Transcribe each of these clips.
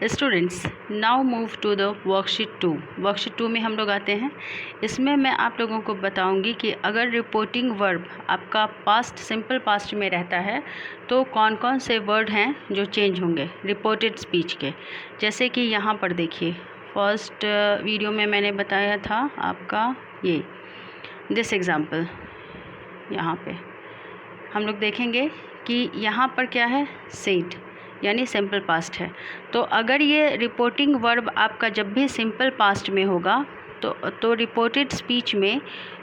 Students, now move to the worksheet 2। Worksheet 2 में हम लोग आते हैं। इसमें मैं आप लोगों को बताऊंगी कि अगर रिपोर्टिंग वर्ब आपका पास्ट, सिंपल पास्ट में रहता है तो कौन कौन से वर्ड हैं जो चेंज होंगे रिपोर्टेड स्पीच के। जैसे कि यहाँ पर देखिए, फर्स्ट वीडियो में मैंने बताया था आपका ये दिस एग्ज़ाम्पल। यहाँ पे हम लोग देखेंगे कि यहाँ पर क्या है, सेड, यानी सिंपल पास्ट है। तो अगर ये रिपोर्टिंग वर्ब आपका जब भी सिंपल पास्ट में होगा तो रिपोर्टेड स्पीच में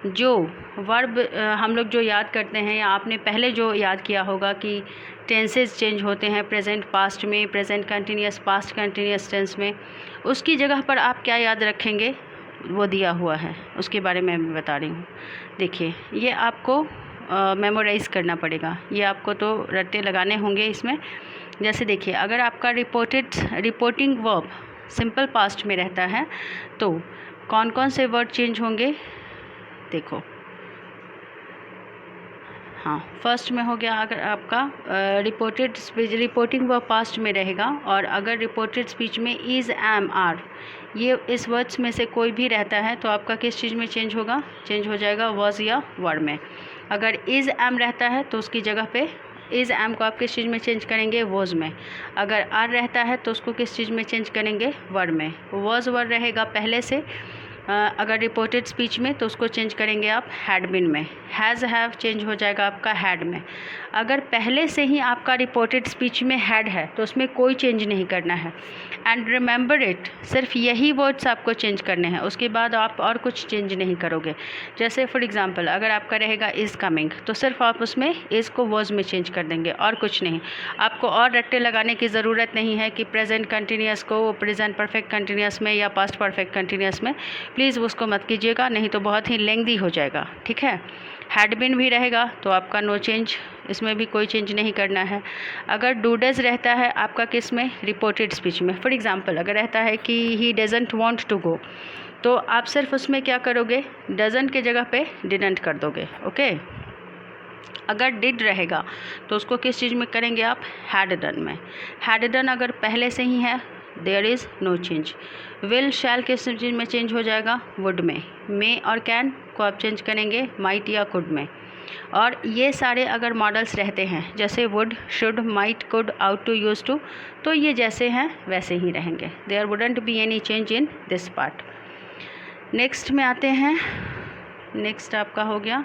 जो वर्ब हम लोग जो याद करते हैं, या आपने पहले जो याद किया होगा कि टेंसेस चेंज होते हैं प्रेजेंट पास्ट में, present continuous, past continuous tense में, उसकी जगह पर आप क्या याद रखेंगे वो दिया हुआ है, उसके बारे में मैं बता रही हूँ। देखिए, ये आपको मेमोराइज़ करना पड़ेगा, ये आपको तो रट्टे लगाने होंगे इसमें। जैसे देखिए, अगर आपका रिपोर्टिंग वर्ब सिंपल पास्ट में रहता है तो कौन कौन से वर्ड चेंज होंगे, देखो। हाँ, फर्स्ट में हो गया, अगर आपका रिपोर्टिंग वर्ब पास्ट में रहेगा और अगर रिपोर्टेड स्पीच में इज़, एम, आर, ये इस वर्ड्स में से कोई भी रहता है तो आपका किस चीज़ में चेंज होगा, चेंज हो जाएगा वॉज या वर में। अगर इज़, एम रहता है तो उसकी जगह पे इज़, एम को आप किस चीज़ में चेंज करेंगे, वॉज में। अगर आर रहता है तो उसको किस चीज़ में चेंज करेंगे, वर में। वॉज वर रहेगा पहले से। अगर रिपोर्टेड स्पीच में तो उसको चेंज करेंगे आप हैड बिन में। हैज़, हैव चेंज हो जाएगा आपका हैड में। अगर पहले से ही आपका रिपोर्टेड स्पीच में हैड है तो उसमें कोई चेंज नहीं करना है। एंड रिमेंबर इट, सिर्फ यही वर्ड्स आपको चेंज करने हैं, उसके बाद आप और कुछ चेंज नहीं करोगे। जैसे फॉर एग्जांपल, अगर आपका रहेगा इज़ कमिंग तो सिर्फ आप उसमें इज़ को वॉज में चेंज कर देंगे और कुछ नहीं। आपको और रट्टे लगाने की ज़रूरत नहीं है कि प्रेजेंट कंटिन्यूस को प्रेजेंट परफेक्ट कंटिन्यूस में या पास्ट परफेक्ट कंटिन्यूस में। प्लीज़ उसको मत कीजिएगा, नहीं तो बहुत ही लेंथी हो जाएगा, ठीक है। हैड बिन भी रहेगा तो आपका नो चेंज, इसमें भी कोई चेंज नहीं करना है। अगर डू डज रहता है आपका किस में, रिपोर्टेड स्पीच में। फॉर एग्जांपल, अगर रहता है कि he doesn't want to go तो आप सिर्फ उसमें क्या करोगे, डजंट के जगह पे डिडंट कर दोगे, ओके। अगर डिड रहेगा तो उसको किस चीज़ में करेंगे आप, हैड डन में। हैड डन अगर पहले से ही है, there is no change. Will, shall किस चीज़ में चेंज हो जाएगा, वुड में। मे और कैन को आप चेंज करेंगे माइट या कुड में। और ये सारे अगर मॉडल्स रहते हैं जैसे would, should, might, could, ought to, use to, तो ये जैसे हैं वैसे ही रहेंगे। There wouldn't be any change in this part. Next में आते हैं। नेक्स्ट आपका हो गया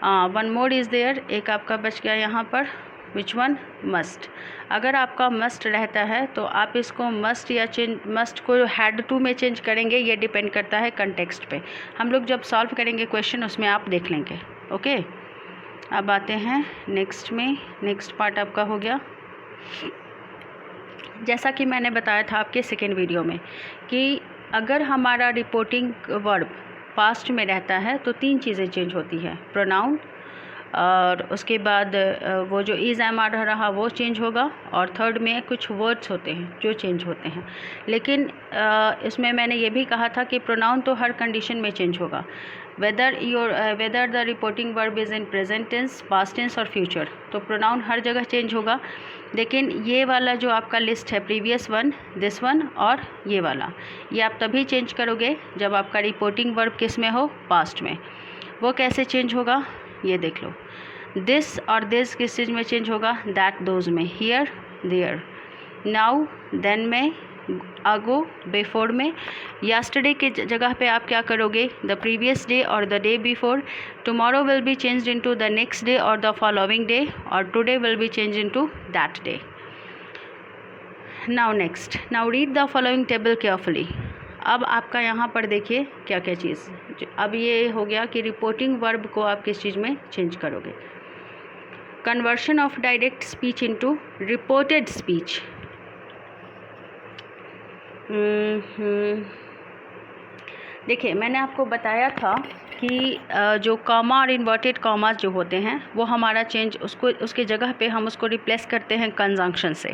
वन मोर इज़ देयर, एक आपका बच गया यहाँ पर, विच वन, मस्ट। अगर आपका मस्ट रहता है तो आप इसको मस्ट या मस्ट को हैड टू में चेंज करेंगे, ये डिपेंड करता है कंटेक्स्ट पे। हम लोग जब सॉल्व करेंगे क्वेश्चन उसमें आप देख लेंगे, ओके। अब आते हैं नेक्स्ट में। नेक्स्ट पार्ट आपका हो गया, जैसा कि मैंने बताया था आपके सेकेंड वीडियो में कि अगर हमारा रिपोर्टिंग वर्ब पास्ट में रहता है तो तीन चीज़ें चेंज होती है, प्रोनाउन, और उसके बाद वो जो इज़, एम, आर रहा वो चेंज होगा, और थर्ड में कुछ वर्ड्स होते हैं जो चेंज होते हैं। लेकिन इसमें मैंने ये भी कहा था कि प्रोनाउन तो हर कंडीशन में चेंज होगा, whether the reporting verb is in present tense, past tense और फ्यूचर, तो प्रोनाउन हर जगह चेंज होगा। लेकिन ये वाला जो आपका लिस्ट है, प्रीवियस वन, दिस वन और ये वाला, ये आप तभी चेंज करोगे जब आपका रिपोर्टिंग वर्ब किस में हो, पास्ट में। वो कैसे चेंज होगा ये देख लो। दिस और दिस किस चीज़ में चेंज होगा, दैट, दोज में। Here, there. नाउ, देन में। अगो, बिफोर में। यस्टरडे के जगह पे आप क्या करोगे, द प्रीवियस डे और the day before. Tomorrow will be changed into the next day और द फॉलोइंग डे, और today will be changed into that day. Now next, now read the following table carefully. अब आपका यहाँ पर देखिए क्या क्या चीज़। अब ये हो गया कि रिपोर्टिंग वर्ब को आप किस चीज़ में चेंज करोगे। Conversion of direct speech into reported speech. देखिए, मैंने आपको बताया था कि जो कॉमा और इन्वर्टेड कॉमास जो होते हैं वो हमारा चेंज, उसको उसके जगह पे हम उसको रिप्लेस करते हैं कंजंक्शन से,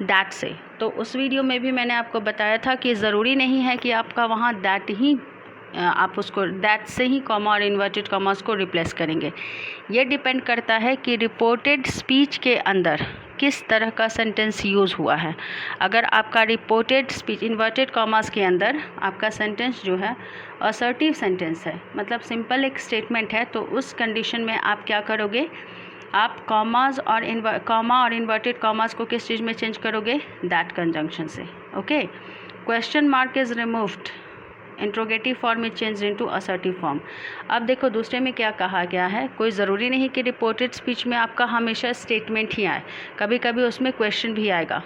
दैट से। तो उस वीडियो में भी मैंने आपको बताया था कि ज़रूरी नहीं है कि आपका वहाँ दैट ही, आप उसको दैट से ही कॉमा और इन्वर्टेड कॉमास को रिप्लेस करेंगे। ये डिपेंड करता है कि रिपोर्टेड स्पीच के अंदर किस तरह का सेंटेंस यूज़ हुआ है। अगर आपका रिपोर्टेड स्पीच इन्वर्टेड कॉमास के अंदर आपका सेंटेंस जो है असर्टिव सेंटेंस है, मतलब सिंपल एक स्टेटमेंट है, तो उस कंडीशन में आप क्या करोगे, आप कॉमा और इन्वर्टेड कॉमास को किस चीज़ में चेंज करोगे, दैट कंजंक्शन से। Okay, question mark is removed, interrogative form is change into assertive form. अब देखो दूसरे में क्या कहा गया है, कोई ज़रूरी नहीं कि रिपोर्टेड स्पीच में आपका हमेशा स्टेटमेंट ही आए, कभी कभी उसमें क्वेश्चन भी आएगा,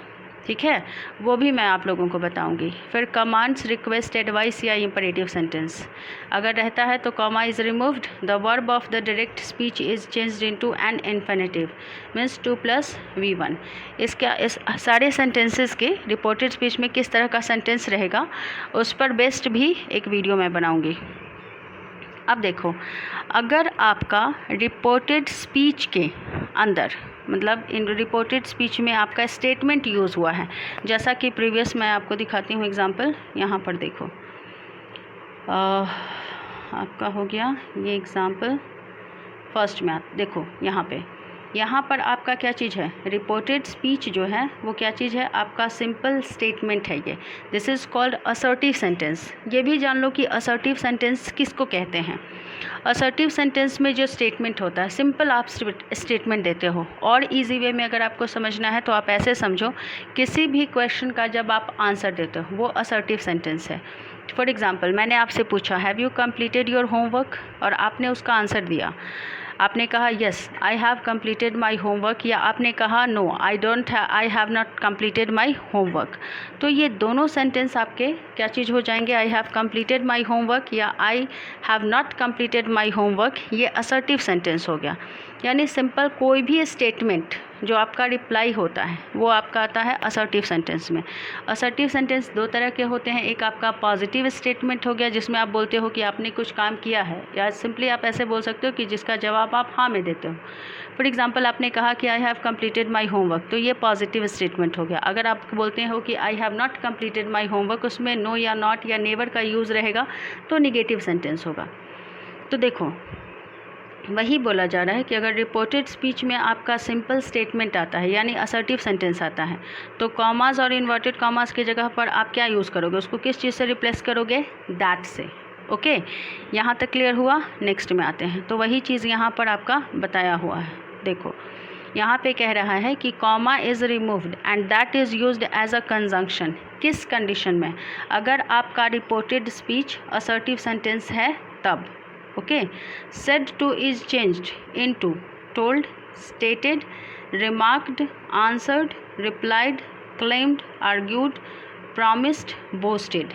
ठीक है, वो भी मैं आप लोगों को बताऊंगी। फिर कमांड्स, रिक्वेस्ट, एडवाइस या इंपरेटिव सेंटेंस अगर रहता है तो comma is removed, the verb of the direct speech is changed into an infinitive means 2+V1। इस सारे सेंटेंसेस के रिपोर्टेड स्पीच में किस तरह का सेंटेंस रहेगा उस पर बेस्ड भी एक वीडियो मैं बनाऊंगी। अब देखो, अगर आपका रिपोर्टेड स्पीच के अंदर, मतलब इन रिपोर्टेड स्पीच में आपका स्टेटमेंट यूज़ हुआ है, जैसा कि प्रीवियस मैं आपको दिखाती हूँ एग्जांपल, यहाँ पर देखो आपका हो गया ये एग्जांपल फर्स्ट में। देखो यहाँ पर आपका क्या चीज़ है, रिपोर्टेड स्पीच जो है वो क्या चीज़ है, आपका सिंपल स्टेटमेंट है ये, this is called assertive sentence. ये भी जान लो कि असर्टिव सेंटेंस किसको कहते हैं। असर्टिव सेंटेंस में जो स्टेटमेंट होता है, सिंपल आप स्टेटमेंट देते हो, और इजी वे में अगर आपको समझना है तो आप ऐसे समझो, किसी भी क्वेश्चन का जब आप आंसर देते हो वो असर्टिव सेंटेंस है। फॉर एग्ज़ाम्पल, मैंने आपसे पूछा have you completed your homework, और आपने उसका आंसर दिया, आपने कहा yes I have completed my homework, या आपने कहा no I have not completed my homework. तो ये दोनों सेंटेंस आपके क्या चीज़ हो जाएंगे, I have completed my homework या I have not completed my homework, ये असर्टिव सेंटेंस हो गया। यानी सिंपल कोई भी स्टेटमेंट जो आपका रिप्लाई होता है वो आपका आता है असर्टिव सेंटेंस में। असर्टिव सेंटेंस दो तरह के होते हैं, एक आपका पॉजिटिव स्टेटमेंट हो गया जिसमें आप बोलते हो कि आपने कुछ काम किया है, या सिंपली आप ऐसे बोल सकते हो कि जिसका जवाब आप हाँ में देते हो। फॉर एग्जांपल, आपने कहा कि आई हैव कंप्लीटेड माई होमवर्क, तो ये पॉजिटिव स्टेटमेंट हो गया। अगर आप बोलते हो कि आई have not completed my homework, उसमें नो या नॉट या नेवर का यूज़ रहेगा, तो निगेटिव सेंटेंस होगा। तो देखो वही बोला जा रहा है कि अगर रिपोर्टेड स्पीच में आपका सिंपल स्टेटमेंट आता है यानी असर्टिव सेंटेंस आता है, तो कॉमास और इन्वर्टेड कॉमास की जगह पर आप क्या यूज़ करोगे, उसको किस चीज़ से रिप्लेस करोगे, दैट से। ओके, यहाँ तक क्लियर हुआ। नेक्स्ट में आते हैं, तो वही चीज़ यहाँ पर आपका बताया हुआ है। देखो यहाँ पे कह रहा है कि comma is removed and that is used as a conjunction. किस कंडीशन में, अगर आपका रिपोर्टेड स्पीच असर्टिव सेंटेंस है तब। Okay, said to is changed into told, stated, remarked, answered, replied, claimed, argued, promised, boasted।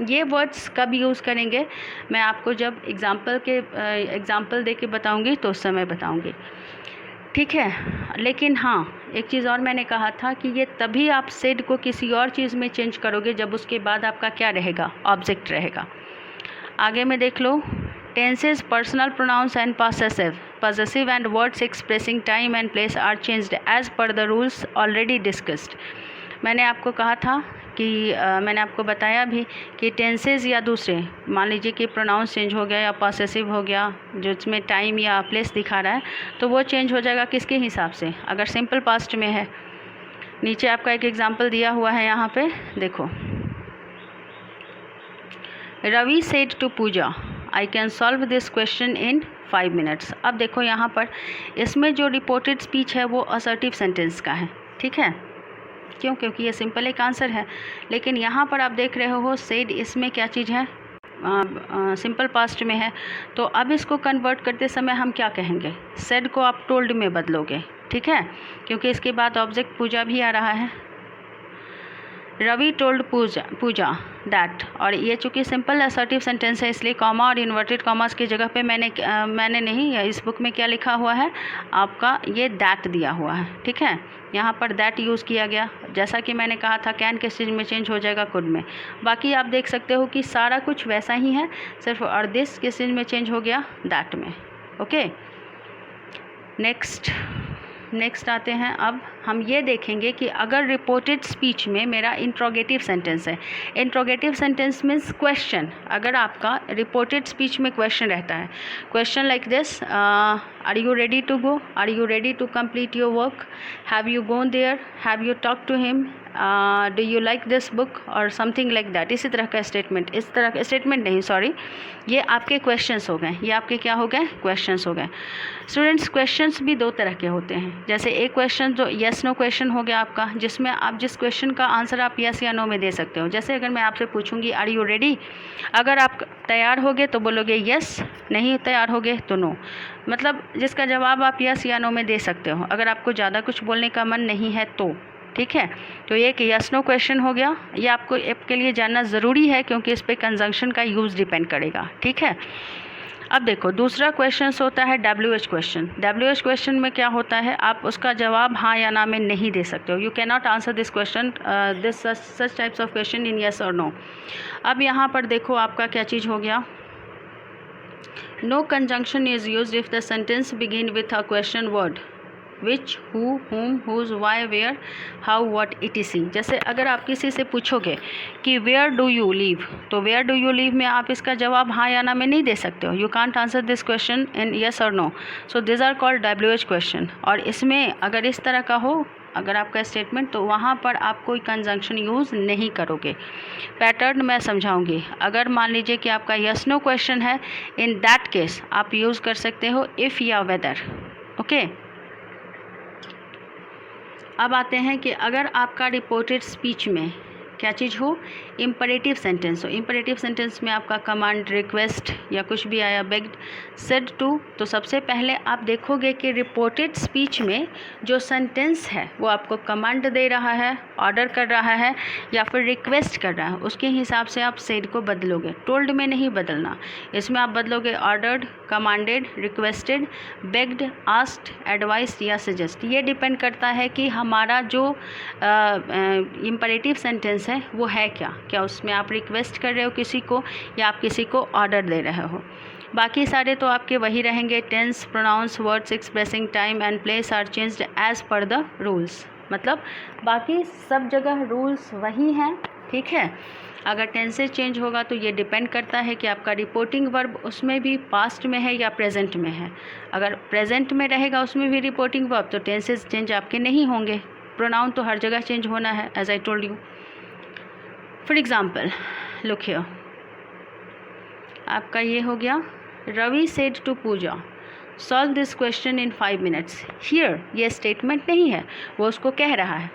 ये वर्ड्स कब use करेंगे मैं आपको जब एग्ज़ाम्पल दे के बताऊँगी तो उस समय बताऊँगी, ठीक है। लेकिन हाँ, एक चीज़ और मैंने कहा था कि ये तभी आप said को किसी और चीज़ में चेंज करोगे जब उसके बाद आपका क्या रहेगा, ऑब्जेक्ट रहेगा। आगे में देख लो, tenses, personal pronouns and possessive and words expressing time and place are changed as per the rules already discussed। मैंने आपको कहा था कि मैंने आपको बताया भी कि टेंसेज या दूसरे, मान लीजिए कि प्रोनाउंस चेंज हो गया या पॉसेसिव हो गया जो इसमें टाइम या प्लेस दिखा रहा है, तो वो चेंज हो जाएगा किसके हिसाब से, अगर सिंपल पास्ट में है। नीचे आपका एक एग्जांपल दिया हुआ है, यहाँ पे देखो, Ravi said to Pooja I can solve this question in 5 minutes। अब देखो यहाँ पर इसमें जो रिपोर्टेड स्पीच है वो असर्टिव सेंटेंस का है, ठीक है, क्यों, क्योंकि ये सिंपल एक आंसर है। लेकिन यहाँ पर आप देख रहे हो सेड, इसमें क्या चीज़ है, सिंपल पास्ट में है, तो अब इसको कन्वर्ट करते समय हम क्या कहेंगे, सेड को आप टोल्ड में बदलोगे, ठीक है, क्योंकि इसके बाद ऑब्जेक्ट पूजा भी आ रहा है। रवि टोल्ड पूजा दैट, और ये चूँकि सिंपल असर्टिव सेंटेंस है इसलिए कॉमा और इन्वर्टेड कॉमास की जगह पे मैंने नहीं, इस बुक में क्या लिखा हुआ है आपका, ये दैट दिया हुआ है, ठीक है। यहाँ पर दैट यूज़ किया गया, जैसा कि मैंने कहा था कैन किस चीज़ में चेंज हो जाएगा, कुड में। बाकी आप देख सकते हो कि सारा कुछ वैसा ही है, सिर्फ और दिस किस चीज़ में चेंज हो गया, दैट में। ओके, नेक्स्ट आते हैं। अब हम ये देखेंगे कि अगर रिपोर्टेड स्पीच में मेरा इंट्रोगेटिव सेंटेंस है, इंट्रोगेटिव सेंटेंस मीन्स क्वेश्चन, अगर आपका रिपोर्टेड स्पीच में क्वेश्चन रहता है, question like this, Are you ready to go? Are you ready to complete your work? Have you gone there? Have you talked to him? Do you like this book or something like that? इसी तरह का statement, इस तरह का statement नहीं, sorry, ये आपके questions हो गए, ये आपके क्या हो गए, क्वेश्चंस हो गए। स्टूडेंट्स, क्वेश्चंस भी दो तरह के होते हैं। जैसे एक क्वेश्चन जो यस नो क्वेश्चन हो गया आपका, जिसमें आप जिस क्वेश्चन का आंसर आप यस या नो में दे सकते हो। जैसे अगर मैं आपसे पूछूंगी आर यू रेडी, अगर आप तैयार होगे तो बोलोगे यस, नहीं तैयार होगे तो नो, मतलब जिसका जवाब आप यस या नो में दे सकते हो, अगर आपको ज़्यादा कुछ बोलने का मन नहीं है तो। ठीक है, तो ये एक यस नो क्वेश्चन हो गया। ये आपको आपके लिए जानना ज़रूरी है क्योंकि इस पर कंजंक्शन का यूज़ डिपेंड करेगा। ठीक है, अब देखो दूसरा क्वेश्चन होता है WH क्वेश्चन। WH क्वेश्चन में क्या होता है, आप उसका जवाब हाँ या ना में नहीं दे सकते हो। You can not answer this question, this such types of question in yes और नो। अब यहाँ पर देखो आपका क्या चीज़ हो गया, no conjunction is used if the sentence begin with a question word which, who, whom, whose, why, where, how, what, etc। जैसे अगर आप किसी से पूछोगे कि वेयर डू यू लिव, तो वेयर डू यू लिव में आप इसका जवाब हाँ या ना में नहीं दे सकते हो। You can't answer this question in yes और no, so this are called WH question. और इसमें अगर इस तरह का हो अगर आपका स्टेटमेंट, तो वहाँ पर आप कोई कंजंक्शन यूज़ नहीं करोगे। पैटर्न मैं समझाऊंगी। अगर मान लीजिए कि आपका यस नो क्वेश्चन है, इन दैट केस आप यूज़ कर सकते हो इफ़ या वेदर। ओके, अब आते हैं कि अगर आपका रिपोर्टेड स्पीच में क्या चीज़ हो, इम्परेटिव सेंटेंस हो। इम्परेटिव सेंटेंस में आपका कमांड, रिक्वेस्ट या कुछ भी आया, बेग्ड, सेड टू, तो सबसे पहले आप देखोगे कि रिपोर्टेड स्पीच में जो सेंटेंस है वो आपको कमांड दे रहा है, ऑर्डर कर रहा है या फिर रिक्वेस्ट कर रहा है, उसके हिसाब से आप सेड को बदलोगे। टोल्ड में नहीं बदलना, इसमें आप बदलोगे ordered, commanded, requested, begged, asked, advice या सजेस्ट। ये डिपेंड करता है कि हमारा जो इम्परेटिव सेंटेंस है वो है क्या उसमें आप रिक्वेस्ट कर रहे हो किसी को या आप किसी को ऑर्डर दे रहे हो। बाकी सारे तो आपके वही रहेंगे। Tenses, pronouns, words expressing time and place are changed as per the rules, मतलब बाकी सब जगह रूल्स वही हैं। ठीक है, अगर टेंसेज चेंज होगा तो ये डिपेंड करता है कि आपका रिपोर्टिंग वर्ब उसमें भी पास्ट में है या प्रेजेंट में है। अगर प्रेजेंट में रहेगा उसमें भी रिपोर्टिंग वर्ब, तो टेंसेज चेंज आपके नहीं होंगे। प्रोनाउन तो हर जगह चेंज होना है, as I told you. For example look here, आपका ये हो गया, Ravi said to Pooja solve this question in 5 minutes. Here ये स्टेटमेंट नहीं है, वो उसको कह रहा है।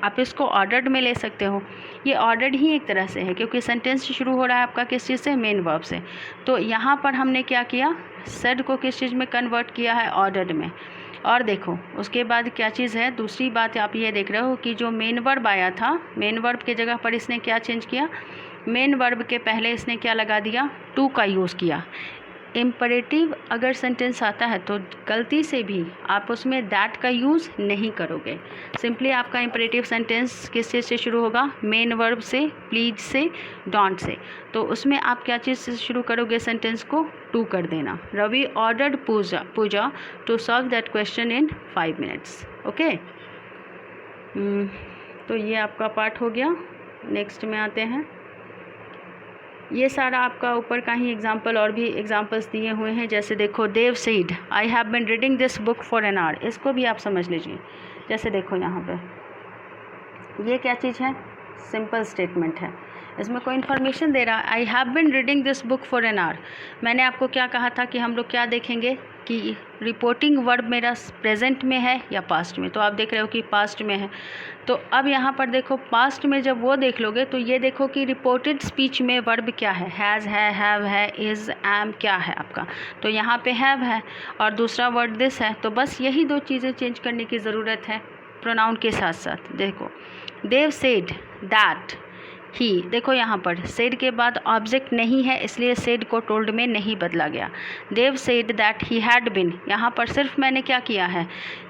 आप इसको ऑर्डर्ड में ले सकते हो, ये ऑर्डर्ड ही एक तरह से है क्योंकि सेंटेंस शुरू हो रहा है आपका किस चीज़ से, मेन वर्ब से। तो यहाँ पर हमने क्या किया, सेड को किस चीज़ में कन्वर्ट किया है, ऑर्डर्ड में। और देखो उसके बाद क्या चीज़ है, दूसरी बात आप ये देख रहे हो कि जो मेन वर्ब आया था, मेन वर्ब के जगह पर इसने क्या चेंज किया, मेन वर्ब के पहले इसने क्या लगा दिया, टू का यूज़ किया। इम्परेटिव अगर सेंटेंस आता है तो गलती से भी आप उसमें दैट का यूज़ नहीं करोगे। सिंपली आपका इम्परेटिव सेंटेंस किस चीज़ से शुरू होगा, मेन वर्ब से, प्लीज से, डोंट से। तो उसमें आप क्या चीज़ से शुरू करोगे, सेंटेंस को टू कर देना। Ravi ordered Pooja to solve that question in 5 minutes. Okay, तो ये आपका पार्ट हो गया। नेक्स्ट में आते हैं, ये सारा आपका ऊपर का ही एग्जाम्पल और भी एग्जाम्पल्स दिए हुए हैं। जैसे देखो, Dev said I have been reading this book for an hour, इसको भी आप समझ लीजिए। जैसे देखो यहाँ पे ये क्या चीज़ है, सिंपल स्टेटमेंट है, इसमें कोई इन्फॉर्मेशन दे रहा है। आई have been reading this book for an our, मैंने आपको क्या कहा था कि हम लोग क्या देखेंगे कि रिपोर्टिंग वर्ब मेरा प्रेजेंट में है या पास्ट में, तो आप देख रहे हो कि पास्ट में है। तो अब यहाँ पर देखो पास्ट में जब वो देख लोगे तो ये देखो कि रिपोर्टेड स्पीच में वर्ब क्या है, हैज़ है, हैव है, इज़, एम क्या है आपका, तो यहाँ पे हैव है और दूसरा वर्ड दिस है। तो बस यही दो चीज़ें चेंज करने की ज़रूरत है प्रोनाउन के साथ साथ। देखो देव सेड दैट ही, देखो यहाँ पर सेड के बाद ऑब्जेक्ट नहीं है इसलिए सेड को टोल्ड में नहीं बदला गया। Dev said that he had been, यहाँ पर सिर्फ मैंने क्या किया है,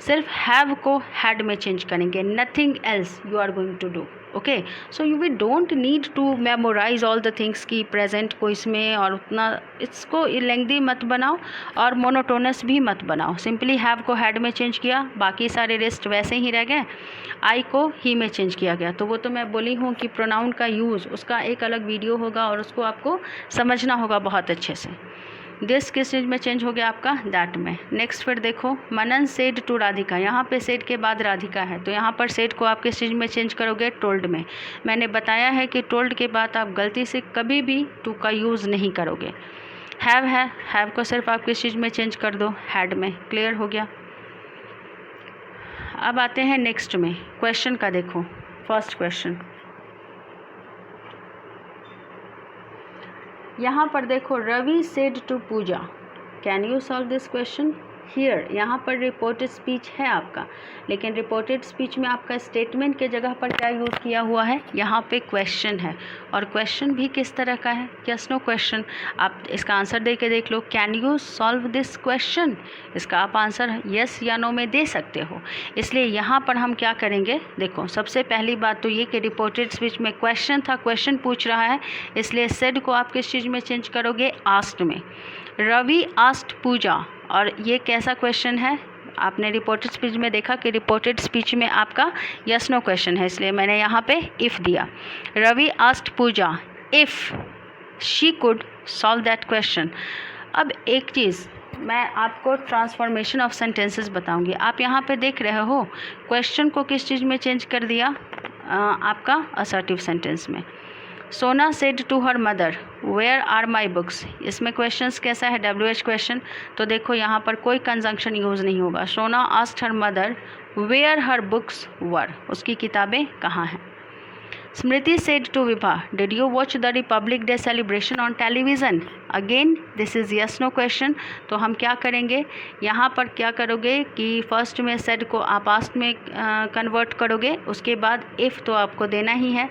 सिर्फ हैव को हैड में चेंज करेंगे, nothing else you are going to do. Okay, so you we don't need to memorise all the things की प्रेजेंट को इसमें, और उतना इसको लेंथी मत बनाओ और मोनोटोनस भी मत बनाओ। सिंपली हैव को हैड में चेंज किया, बाकी सारे रेस्ट वैसे ही रह गए। आई को ही में चेंज किया गया। तो वो तो मैं बोली हूँ कि प्रोनाउन का यूज़ उसका एक अलग वीडियो होगा और उसको आपको समझना होगा बहुत अच्छे से। दिस किस चीज़ में चेंज हो गया आपका, दैट में। नेक्स्ट फिर देखो, मनन सेड टू राधिका, यहाँ पे सेड के बाद राधिका है, तो यहाँ पर सेड को आप किस चीज़ में चेंज करोगे, टोल्ड में। मैंने बताया है कि टोल्ड के बाद आप गलती से कभी भी टू का यूज़ नहीं करोगे। हैव है, हैव को सिर्फ आप किस चीज़ में चेंज कर दो, हैड में। क्लियर हो गया। अब आते हैं नेक्स्ट में, क्वेश्चन का देखो। फर्स्ट क्वेश्चन यहाँ पर देखो, Ravi said to Pooja, can you solve this question here. यहाँ पर रिपोर्टेड स्पीच है आपका, लेकिन रिपोर्टेड स्पीच में आपका स्टेटमेंट के जगह पर क्या यूज़ किया हुआ है, यहाँ पे क्वेश्चन है। और क्वेश्चन भी किस तरह का है, यस नो क्वेश्चन। आप इसका आंसर दे के देख लो, can you solve this question. इसका आप आंसर यस या नो में दे सकते हो। इसलिए यहाँ पर हम क्या करेंगे, देखो सबसे पहली बात तो ये कि रिपोर्टेड स्पीच में क्वेश्चन था, क्वेश्चन पूछ रहा है, इसलिए सेड को आप किस चीज़ में चेंज करोगे, आस्क्ड में। रवि आस्क्ड पूजा, और ये कैसा क्वेश्चन है, आपने रिपोर्टेड स्पीच में देखा कि रिपोर्टेड स्पीच में आपका यस नो क्वेश्चन है, इसलिए मैंने यहाँ पे इफ़ दिया। Ravi asked Pooja if she could solve that question. अब एक चीज़ मैं आपको ट्रांसफॉर्मेशन ऑफ सेंटेंसेस बताऊंगी। आप यहाँ पे देख रहे हो क्वेश्चन को किस चीज़ में चेंज कर दिया, आपका असर्टिव सेंटेंस में। Sona said to her mother where are my books, इसमें क्वेश्चंस कैसा है, WH क्वेश्चन। तो देखो यहाँ पर कोई कंजंक्शन यूज़ नहीं होगा। Sona asked her mother where her books were, उसकी किताबें कहाँ हैं। Smriti said to Vibha, did you watch the Republic Day celebration on television. Again this is yes no question. तो हम क्या करेंगे, यहाँ पर क्या करोगे कि फर्स्ट में सेड को आप आस्क्ड में कन्वर्ट करोगे, उसके बाद इफ़ तो आपको देना ही है,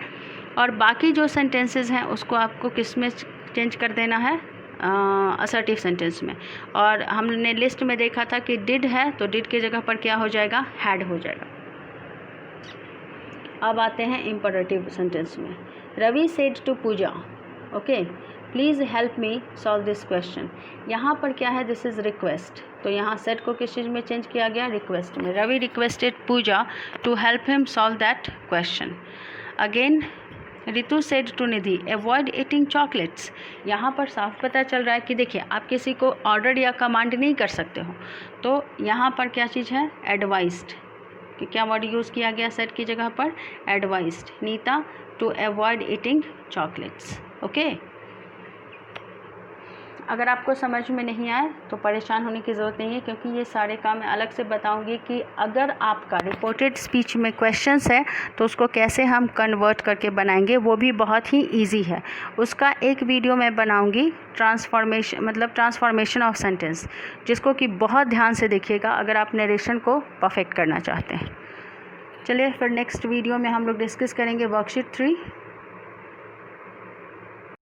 और बाकी जो सेंटेंसेस हैं उसको आपको किस में चेंज कर देना है, असर्टिव सेंटेंस में। और हमने लिस्ट में देखा था कि डिड है, तो डिड की जगह पर क्या हो जाएगा, हैड हो जाएगा। अब आते हैं इम्परेटिव सेंटेंस में। Ravi said to Pooja, okay, please help me solve this question. यहाँ पर क्या है, दिस इज़ रिक्वेस्ट, तो यहाँ सेड को किस चीज़ में चेंज किया गया, रिक्वेस्ट में। Ravi requested Pooja to help him solve that question. Again Ritu said to Nidhi avoid eating chocolates. यहाँ पर साफ पता चल रहा है कि देखिए आप किसी को ऑर्डर या कमांड नहीं कर सकते हो, तो यहाँ पर क्या चीज़ है, एडवाइज्ड, कि क्या वर्ड यूज़ किया गया सेड की जगह पर, advised Neeta to avoid eating chocolates. Okay, अगर आपको समझ में नहीं आए तो परेशान होने की ज़रूरत नहीं है, क्योंकि ये सारे काम मैं अलग से बताऊंगी कि अगर आपका रिपोर्टेड स्पीच में क्वेश्चंस है तो उसको कैसे हम कन्वर्ट करके बनाएंगे, वो भी बहुत ही इजी है। उसका एक वीडियो मैं बनाऊंगी, ट्रांसफॉर्मेशन ऑफ सेंटेंस, जिसको कि बहुत ध्यान से देखिएगा अगर आप नरेशन को परफेक्ट करना चाहते हैं। चलिए फिर नेक्स्ट वीडियो में हम लोग डिस्कस करेंगे वर्कशीट 3।